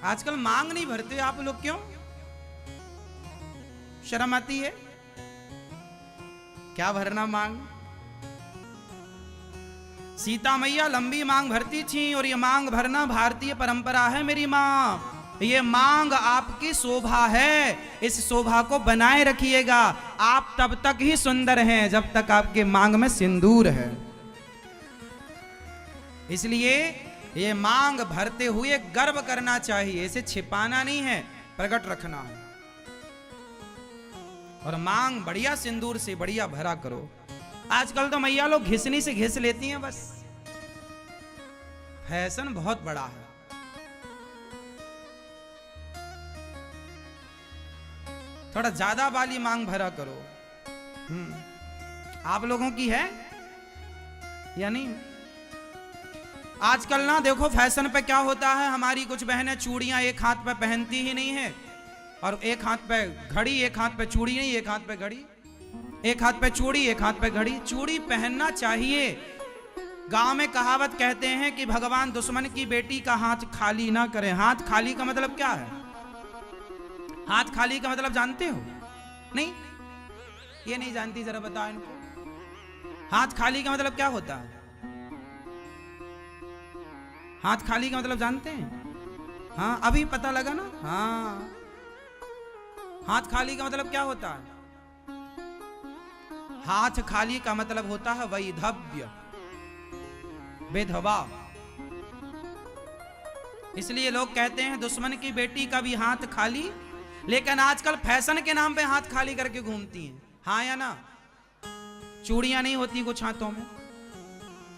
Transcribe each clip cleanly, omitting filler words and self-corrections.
आजकल मांग नहीं भरते आप लोग, क्यों? शर्म आती है क्या भरना मांग? सीता मैया लंबी मांग भरती थी, और ये मांग भरना भारतीय परंपरा है मेरी मां। ये मांग आपकी शोभा है, इस शोभा को बनाए रखिएगा। आप तब तक ही सुंदर हैं जब तक आपके मांग में सिंदूर है। इसलिए ये मांग भरते हुए गर्व करना चाहिए, इसे छिपाना नहीं है, प्रकट रखना है। और मांग बढ़िया सिंदूर से बढ़िया भरा करो। आजकल तो मैया लोग घिसनी से घिस लेती हैं बस। फैशन बहुत बड़ा है। थोड़ा ज्यादा वाली मांग भरा करो। आप लोगों की है या नहीं? आजकल ना देखो फैशन पे क्या होता है, हमारी कुछ बहनें चूड़ियां एक हाथ पे पहनती ही नहीं है, और एक हाथ पे घड़ी, एक हाथ पे चूड़ी नहीं, एक हाथ पे घड़ी, एक हाथ पे चूड़ी, एक हाथ पे घड़ी। चूड़ी पहनना चाहिए। गांव में कहावत कहते हैं कि भगवान दुश्मन की बेटी का हाथ खाली ना करें। हाथ खाली का मतलब क्या है? हाथ खाली का मतलब जानते हो? नहीं, ये नहीं जानती, जरा बताओ इनको। हाथ खाली का मतलब क्या होता है? हाथ खाली का मतलब जानते हैं? हाँ, अभी पता लगा ना। हाँ, हाथ खाली का मतलब क्या होता है? हाथ खाली का मतलब होता है वैधव्य, विधवा। इसलिए लोग कहते हैं दुश्मन की बेटी का भी हाथ खाली, लेकिन आजकल फैशन के नाम पे हाथ खाली करके घूमती हैं। हाँ या ना? चूड़ियां नहीं होती कुछ हाथों में,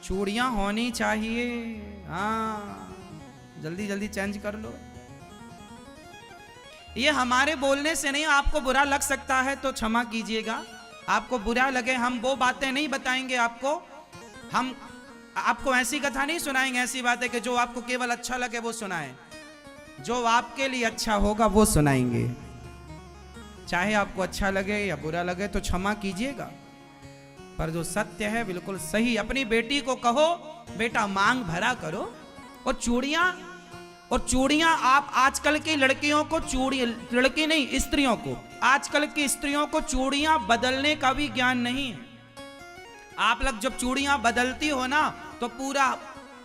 चूड़ियां होनी चाहिए। हाँ, जल्दी जल्दी चेंज कर लो। ये हमारे बोलने से नहीं, आपको बुरा लग सकता है तो क्षमा कीजिएगा। आपको बुरा लगे, हम वो बातें नहीं बताएंगे आपको। हम आपको ऐसी कथा नहीं सुनाएंगे, ऐसी बातें कि जो आपको केवल अच्छा लगे वो सुनाएं। जो आपके लिए अच्छा होगा वो सुनाएंगे। चाहे आपको अच्छा लगे या बुरा लगे तो क्षमा कीजिएगा, पर जो सत्य है बिल्कुल सही। अपनी बेटी को कहो बेटा मांग भरा करो। और चूड़ियां आप आजकल की लड़कियों को, लड़की नहीं स्त्रियों को, आजकल की स्त्रियों को चूड़ियां बदलने का भी ज्ञान नहीं है। आप लोग जब चूड़ियां बदलती हो ना तो पूरा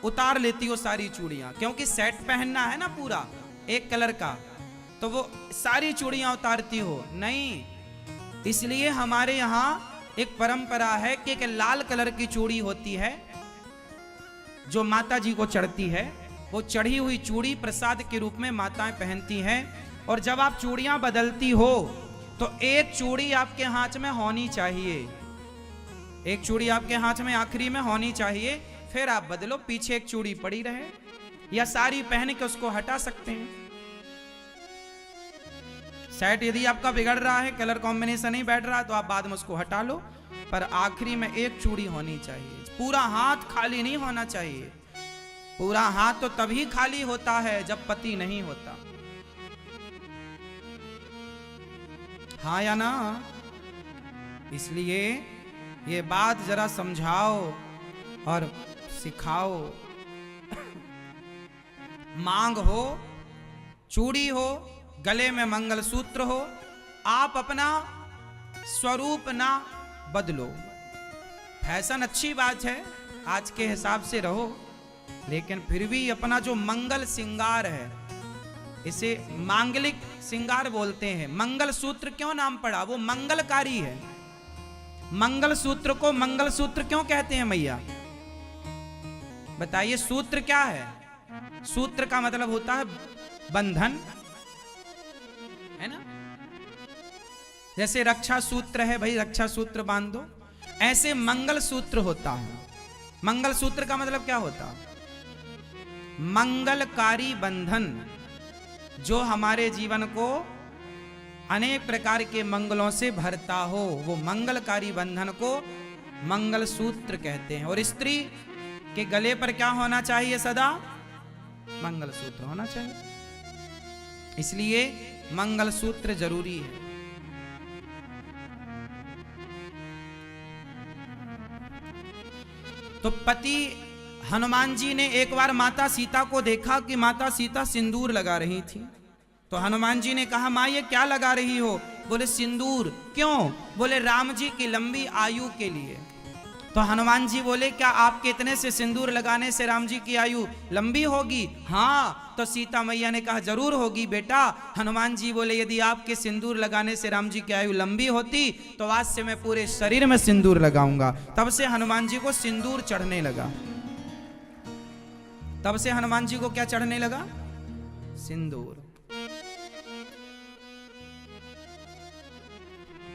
उतार लेती हो सारी चूड़ियां, क्योंकि सेट पहनना है ना पूरा एक कलर का, तो वो सारी चूड़ियां उतारती हो नहीं। इसलिए हमारे यहाँ एक परंपरा है कि एक लाल कलर की चूड़ी होती है जो माता जी को चढ़ती है। वो चढ़ी हुई चूड़ी प्रसाद के रूप में माताएं पहनती हैं। और जब आप चूड़ियां बदलती हो तो एक चूड़ी आपके हाथ में होनी चाहिए, एक चूड़ी आपके हाथ में आखिरी में होनी चाहिए। फिर आप बदलो, पीछे एक चूड़ी पड़ी रहे, या सारी पहन के उसको हटा सकते हैं। सेट यदि आपका बिगड़ रहा है, कलर कॉम्बिनेशन नहीं बैठ रहा है, तो आप बाद में उसको हटा लो, पर आखिरी में एक चूड़ी होनी चाहिए। पूरा हाथ खाली नहीं होना चाहिए। पूरा हाथ तो तभी खाली होता है जब पति नहीं होता। हाँ या ना? इसलिए ये बात जरा समझाओ और सिखाओ। मांग हो, चूड़ी हो, गले में मंगलसूत्र हो, आप अपना स्वरूप ना बदलो। फैशन अच्छी बात है, आज के हिसाब से रहो, लेकिन फिर भी अपना जो मंगल श्रृंगार है, इसे मांगलिक श्रृंगार बोलते हैं। मंगलसूत्र क्यों नाम पड़ा? वो मंगलकारी है। मंगलसूत्र को मंगलसूत्र क्यों कहते हैं मैया? बताइए, सूत्र क्या है? सूत्र का मतलब होता है बंधन, है ना? जैसे रक्षा सूत्र है, भाई रक्षा सूत्र बांध दो, ऐसे मंगल सूत्र होता है। मंगल सूत्र का मतलब क्या होता है? मंगलकारी बंधन, जो हमारे जीवन को अनेक प्रकार के मंगलों से भरता हो, वो मंगलकारी बंधन को मंगल सूत्र कहते हैं। और स्त्री के गले पर क्या होना चाहिए? सदा मंगल सूत्र होना चाहिए। इसलिए मंगल सूत्र जरूरी है। तो पति हनुमान जी ने एक बार माता सीता को देखा कि माता सीता सिंदूर लगा रही थी। तो हनुमान जी ने कहा, माँ ये क्या लगा रही हो? बोले सिंदूर। क्यों? बोले राम जी की लंबी आयु के लिए। तो हनुमान जी बोले, क्या आपके इतने से सिंदूर लगाने से राम जी की आयु लंबी होगी? हाँ। तो सीता मैया ने कहा, जरूर होगी बेटा। हनुमान जी बोले, यदि आपके सिंदूर लगाने से राम जी की आयु लंबी होती तो आज से मैं पूरे शरीर में सिंदूर लगाऊंगा। तब से हनुमान जी को सिंदूर चढ़ने लगा। तब से हनुमान जी को क्या चढ़ने लगा? सिंदूर।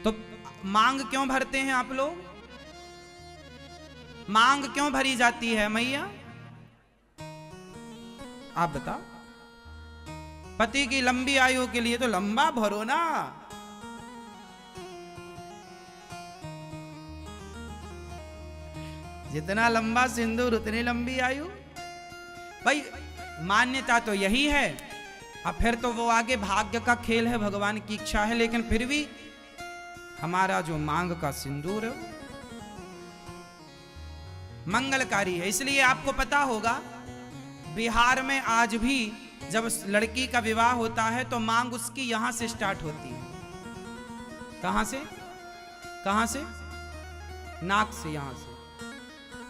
तो मांग क्यों भरते हैं आप लोग? मांग क्यों भरी जाती है मैया? आप बताओ। पति की लंबी आयु के लिए तो लंबा भरो ना। जितना लंबा सिंदूर उतनी लंबी आयु। भाई मान्यता तो यही है। अब फिर तो वो आगे भाग्य का खेल है, भगवान की इच्छा है, लेकिन फिर भी हमारा जो मांग का सिंदूर है मंगलकारी है। इसलिए आपको पता होगा बिहार में आज भी जब लड़की का विवाह होता है तो मांग उसकी यहां से स्टार्ट होती है। कहां से? कहां से? नाक से।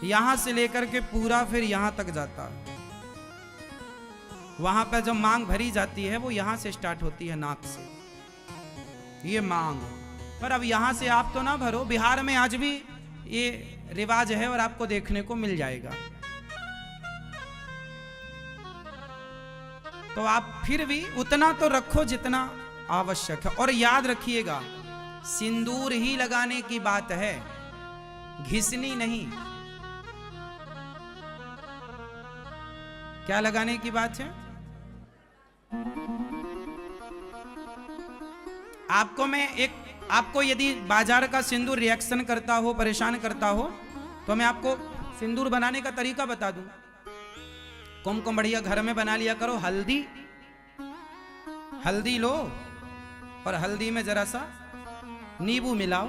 यहां से लेकर के पूरा फिर यहां तक जाता है। वहां पर जब मांग भरी जाती है वो यहां से स्टार्ट होती है, नाक से। ये मांग। पर अब यहां से आप तो ना भरो। बिहार में आज भी ये रिवाज है और आपको देखने को मिल जाएगा। तो आप फिर भी उतना तो रखो जितना आवश्यक है। और याद रखिएगा, सिंदूर ही लगाने की बात है, घिसनी नहीं। क्या लगाने की बात है? आपको यदि बाजार का सिंदूर रिएक्शन करता हो, परेशान करता हो, तो मैं आपको सिंदूर बनाने का तरीका बता दूं। कुमकुम बढ़िया घर में बना लिया करो। हल्दी लो और हल्दी में जरा सा नींबू मिलाओ।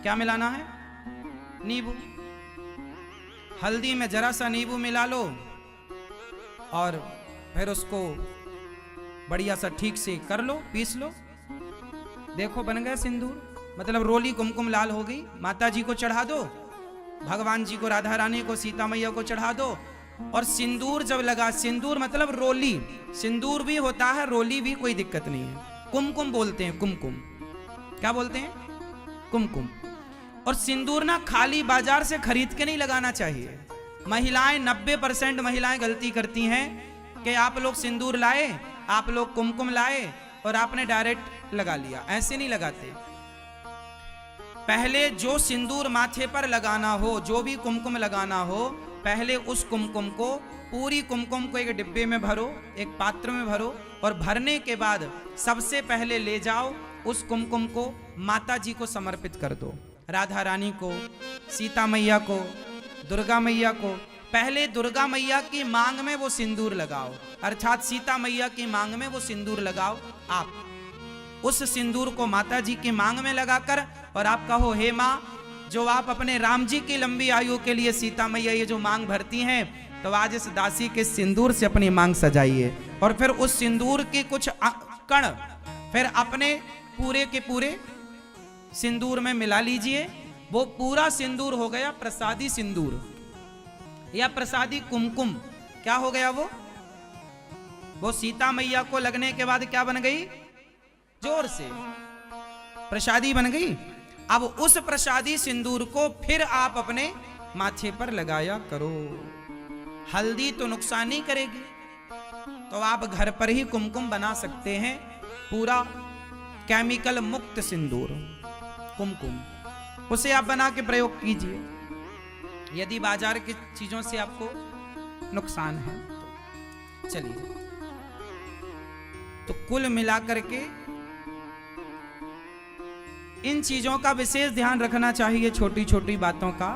क्या मिलाना है? नींबू। हल्दी में जरा सा नींबू मिला लो और फिर उसको बढ़िया सा ठीक से कर लो, पीस लो। देखो बन गया सिंदूर। मतलब रोली कुमकुम लाल हो गई। माता जी को चढ़ा दो, भगवान जी को, राधा रानी को, सीता मैया को चढ़ा दो। और सिंदूर जब लगा, सिंदूर मतलब रोली, सिंदूर भी होता है, रोली भी, कोई दिक्कत नहीं है। कुमकुम बोलते हैं, कुमकुम। क्या बोलते हैं? कुमकुम। और सिंदूर ना खाली बाजार से खरीद के नहीं लगाना चाहिए। महिलाएं 90% महिलाएं गलती करती हैं कि आप लोग सिंदूर लाए, आप लोग कुमकुम लाए और आपने डायरेक्ट लगा लिया। ऐसे नहीं लगाते। पहले जो सिंदूर माथे पर लगाना हो, जो भी कुमकुम लगाना हो, पहले उस कुमकुम को, पूरी कुमकुम को एक डिब्बे में भरो, एक पात्र में भरो। और भरने के बाद सबसे पहले ले जाओ उस कुमकुम को माता जी को समर्पित कर दो। राधा रानी को, सीता मैया को, दुर्गा मैया को। पहले दुर्गा मैया की मांग में वो सिंदूर लगाओ, अर्थात सीता मैया की मांग में वो सिंदूर लगाओ। आप उस सिंदूर को माता जी की मांग में लगाकर और आप कहो, हे माँ, जो आप अपने राम जी की लंबी आयु के लिए सीता मैया ये जो मांग भरती हैं, तो आज इस दासी के सिंदूर से अपनी मांग सजाइए। और फिर उस सिंदूर के कुछ कण फिर अपने पूरे के पूरे सिंदूर में मिला लीजिए। वो पूरा सिंदूर हो गया प्रसादी सिंदूर या प्रसादी कुमकुम। क्या हो गया वो सीता मैया को लगने के बाद क्या बन गई? जोर से प्रसादी बन गई। अब उस प्रसादी सिंदूर को फिर आप अपने माथे पर लगाया करो। हल्दी तो नुकसान नहीं करेगी, तो आप घर पर ही कुमकुम बना सकते हैं। पूरा केमिकल मुक्त सिंदूर कुमकुम, उसे आप बना के प्रयोग कीजिए। यदि बाजार की चीजों से आपको नुकसान है तो चलिए। तो कुल मिलाकर के इन चीजों का विशेष ध्यान रखना चाहिए, छोटी छोटी बातों का।